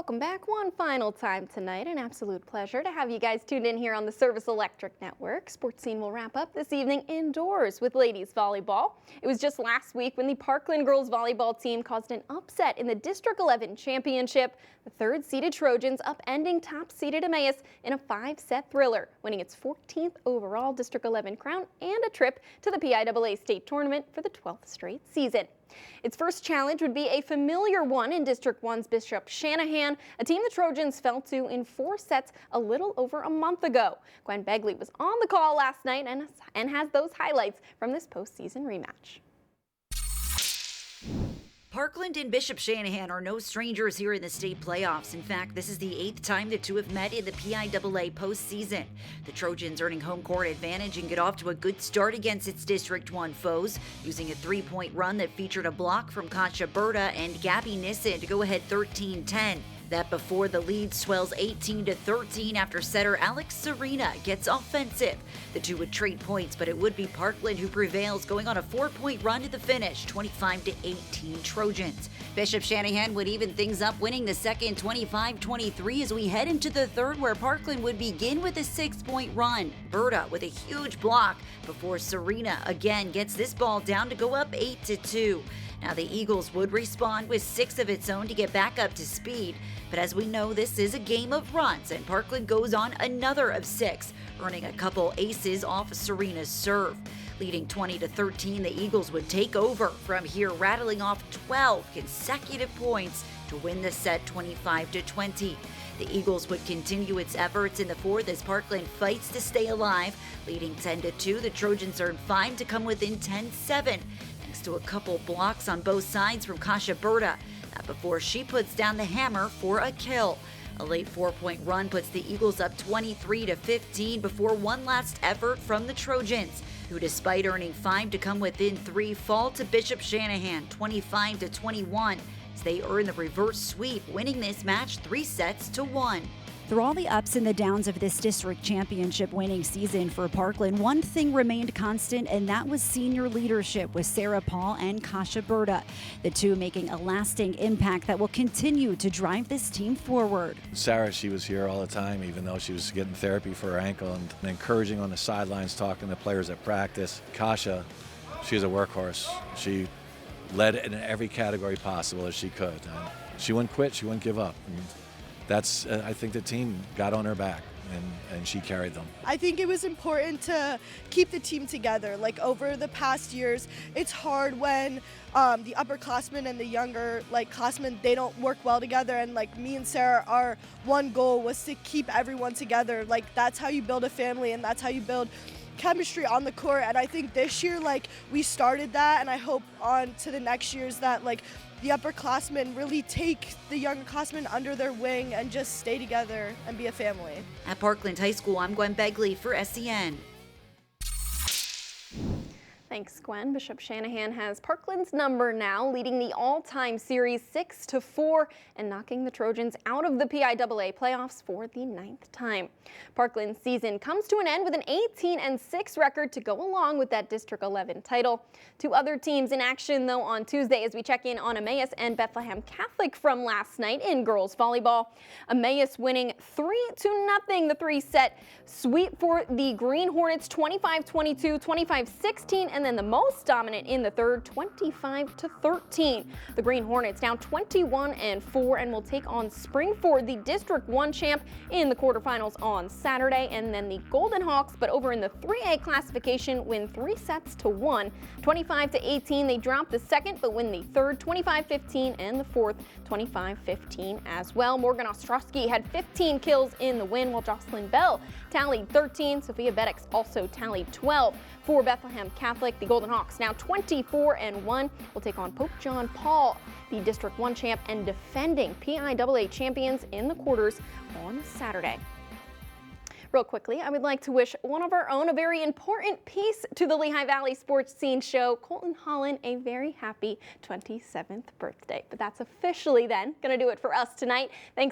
Welcome back one final time tonight. An absolute pleasure to have you guys tuned in here on the Service Electric Network. Sports Scene will wrap up this evening indoors with ladies volleyball. It was just last week when the Parkland girls volleyball team caused an upset in the District 11 championship. The third-seeded Trojans upending top-seeded Emmaus in a 5-set thriller, winning its 14th overall District 11 crown and a trip to the PIAA state tournament for the 12th straight season. Its first challenge would be a familiar one in District 1's Bishop Shanahan, a team the Trojans fell to in 4 sets a little over a month ago. Gwen Begley was on the call last night and has those highlights from this postseason rematch. Parkland and Bishop Shanahan are no strangers here in the state playoffs. In fact, this is the 8th time the two have met in the PIAA postseason. The Trojans earning home court advantage and get off to a good start against its District 1 foes, using a 3-point run that featured a block from Kasha Berta and Gabby Nissen to go ahead 13-10. That before the lead swells 18-13 after setter Alex Serena gets offensive. The two would trade points, but it would be Parkland who prevails, going on a 4-point run to the finish, 25-18 Trojans. Bishop Shanahan would even things up, winning the second 25-23 as we head into the third, where Parkland would begin with a 6-point run. Berta with a huge block before Serena again gets this ball down to go up 8-2. Now the Eagles would respond with 6 of its own to get back up to speed. But as we know, this is a game of runs, and Parkland goes on another of 6, earning a couple aces off Serena's serve. Leading 20-13, the Eagles would take over from here, rattling off 12 consecutive points to win the set 25-20. The Eagles would continue its efforts in the fourth as Parkland fights to stay alive. Leading 10-2, the Trojans earn 5 to come within 10-7. To a couple blocks on both sides from Kasha Berta. That before she puts down the hammer for a kill. A late 4-point run puts the Eagles up 23-15 before one last effort from the Trojans, who despite earning 5 to come within 3, fall to Bishop Shanahan 25-21 as they earn the reverse sweep, winning this match 3-1. Through all the ups and the downs of this district championship winning season for Parkland, one thing remained constant, and that was senior leadership with Sarah Paul and Kasha Berta. The two making a lasting impact that will continue to drive this team forward. Sarah, she was here all the time, even though she was getting therapy for her ankle, and encouraging on the sidelines, talking to players at practice. Kasha, she's a workhorse. She led in every category possible as she could. She wouldn't quit, she wouldn't give up. And that's, I think the team got on her back, and she carried them. I think it was important to keep the team together. Like over the past years, it's hard when the upperclassmen and the younger classmen, they don't work well together. And like me and Sarah, our one goal was to keep everyone together. Like that's how you build a family, and that's how you build chemistry on the court. And I think this year, we started that, and I hope on to the next years that the upperclassmen really take the younger classmen under their wing and just stay together and be a family. At Parkland High School, I'm Gwen Begley for SEN. Thanks, Gwen. Bishop Shanahan has Parkland's number now, leading the all-time series 6-4 and knocking the Trojans out of the PIAA playoffs for the 9th time. Parkland's season comes to an end with an 18-6 record to go along with that District 11 title. 2 other teams in action, though, on Tuesday as we check in on Emmaus and Bethlehem Catholic from last night in girls volleyball. Emmaus winning 3-0, the 3-set sweep for the Green Hornets, 25-22, 25-16, and then the most dominant in the third, 25-13. The Green Hornets now 21-4 and will take on Springford, the District 1 champ, in the quarterfinals on Saturday. And then the Golden Hawks, but over in the 3A classification, win 3-1. 25-18, they drop the second, but win the third, 25-15, and the fourth, 25-15 as well. Morgan Ostrowski had 15 kills in the win, while Jocelyn Bell tallied 13. Sophia Bedex also tallied 12. For Bethlehem Catholic, the Golden Hawks now 24-1 will take on Pope John Paul, the District 1 champ and defending PIAA champions, in the quarters on Saturday. Real quickly, I would like to wish one of our own a very important piece to the Lehigh Valley Sports Scene show, Colton Holland, a very happy 27th birthday. But that's officially then going to do it for us tonight. Thanks so